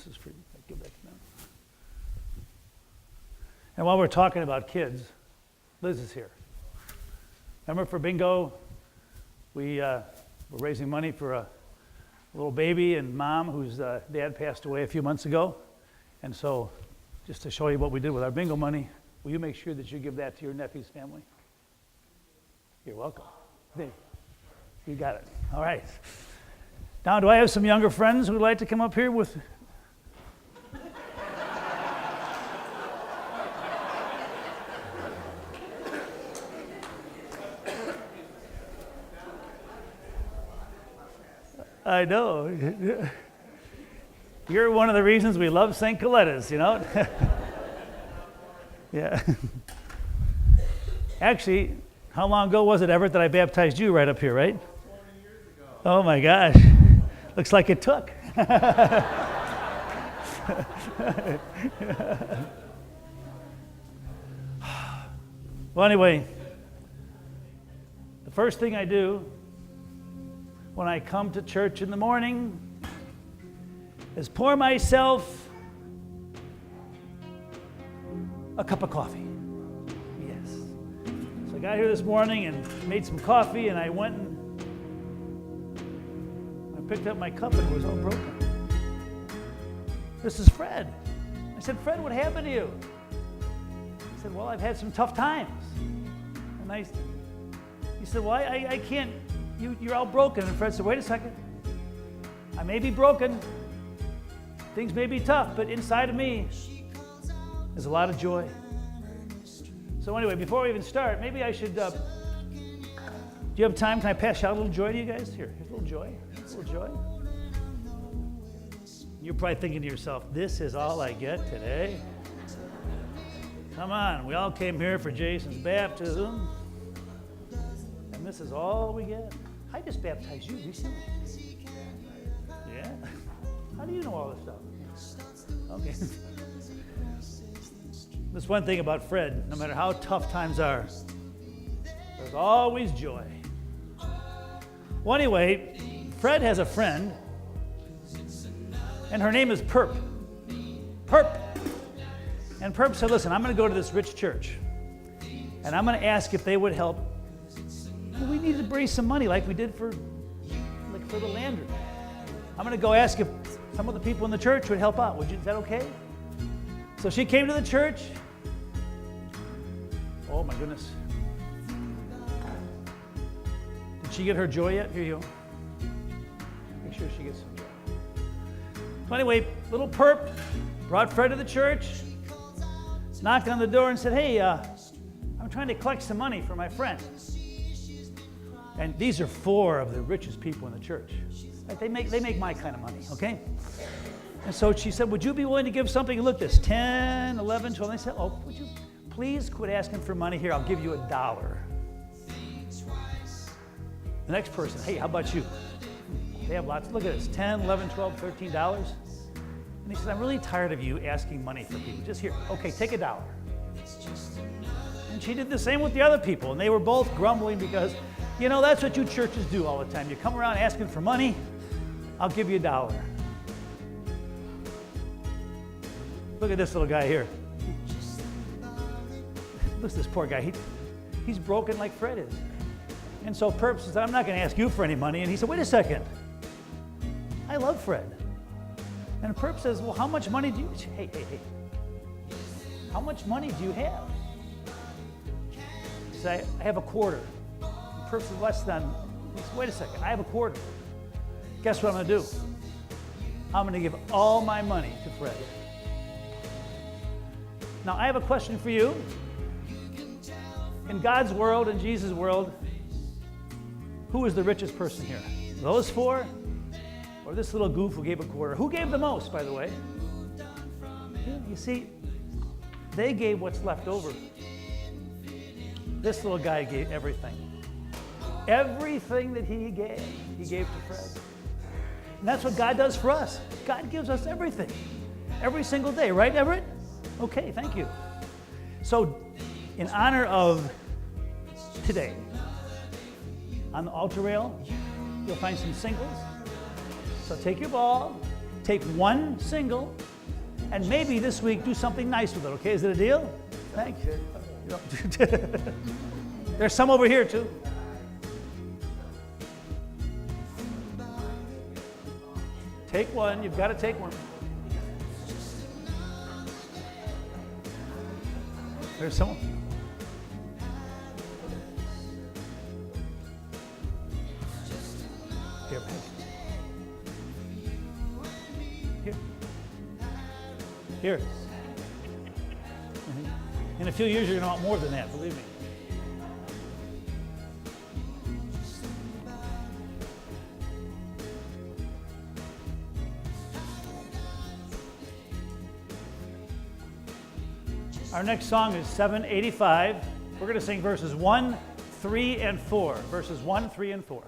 This is for you. I give that to them. And while we're talking about kids, Liz is here. Remember for bingo, we're raising money for a little baby and mom whose dad passed away a few months ago. And so just to show you what we did with our bingo money, will you make sure that you give that to your nephew's family? You're welcome. You got it. All right. Now, do I have some younger friends who would like to come up here with... I know. You're one of the reasons we love St. Coletta's, you know? Yeah. Actually, how long ago was it, Everett, that I baptized you right up here, right? 20 years ago. Oh, my gosh. Looks like it took. Well, anyway, the first thing I do when I come to church in the morning is pour myself a cup of coffee. Yes. So I got here this morning and made some coffee, and I went and I picked up my cup and it was all broken. This is Fred. I said, Fred, what happened to you? He said, well, I've had some tough times. And he said, well, I can't, you're all broken. And Fred said, wait a second. I may be broken. Things may be tough, but inside of me, there's a lot of joy. So anyway, before we even start, maybe I should, do you have time? Can I pass out a little joy to you guys? Here's a little joy. A little joy. You're probably thinking to yourself, this is all I get today? Come on, we all came here for Jason's baptism, and this is all we get. I just baptized you recently. Yeah? How do you know all this stuff? Okay. There's one thing about Fred, no matter how tough times are, there's always joy. Well, anyway, Fred has a friend, and her name is Perp. Perp. And Perp said, listen, I'm going to go to this rich church, and I'm going to ask if they would help. Well, we need to raise some money like we did for the landry. I'm going to go ask if some of the people in the church would help out. Is that okay? So she came to the church. Oh, my goodness. Did she get her joy yet? Here you go. Make sure she gets some joy. So anyway, little Perp brought Fred to the church, knocked on the door and said, hey, I'm trying to collect some money for my friend. And these are 4 of the richest people in the church. Like they make my kind of money, okay? And so she said, would you be willing to give something? Look, this 10, 11, 12. And they said, oh, would you please quit asking for money here? I'll give you $1. The next person, hey, how about you? They have lots. Look at this, 10, 11, 12, $13. And he said, I'm really tired of you asking money for people. Just here, okay, take $1. And she did the same with the other people. And they were both grumbling because, you know, that's what you churches do all the time. You come around asking for money, I'll give you $1. Look at this little guy here. Look at this poor guy. He's broken like Fred is. And so Perp said, I'm not going to ask you for any money. And he said, wait a second. I love Fred. And Perp says, well, how much money do you... Hey. How much money do you have? He said, I have $0.25. And Perp said, less than... He said, wait a second. I have $0.25. Guess what I'm going to do? I'm going to give all my money to Fred. Now, I have a question for you. In God's world, in Jesus' world, who is the richest person here? Those 4? Or this little goof who gave $0.25? Who gave the most, by the way? Yeah, you see, they gave what's left over. This little guy gave everything. Everything that he gave to Fred. And that's what God does for us. God gives us everything. Every single day, right, Everett? Okay, thank you. So, in honor of today, on the altar rail, you'll find some singles. So take your ball, Take one single, and maybe this week do something nice with it, okay? Is it a deal? Thank you. There's some over here, too. Take one. You've got to take one. There's someone. Here. Here. Here. In a few years, you're going to want more than that, believe me. Our next song is 785. We're going to sing verses 1, 3, and 4. Verses 1, 3, and 4.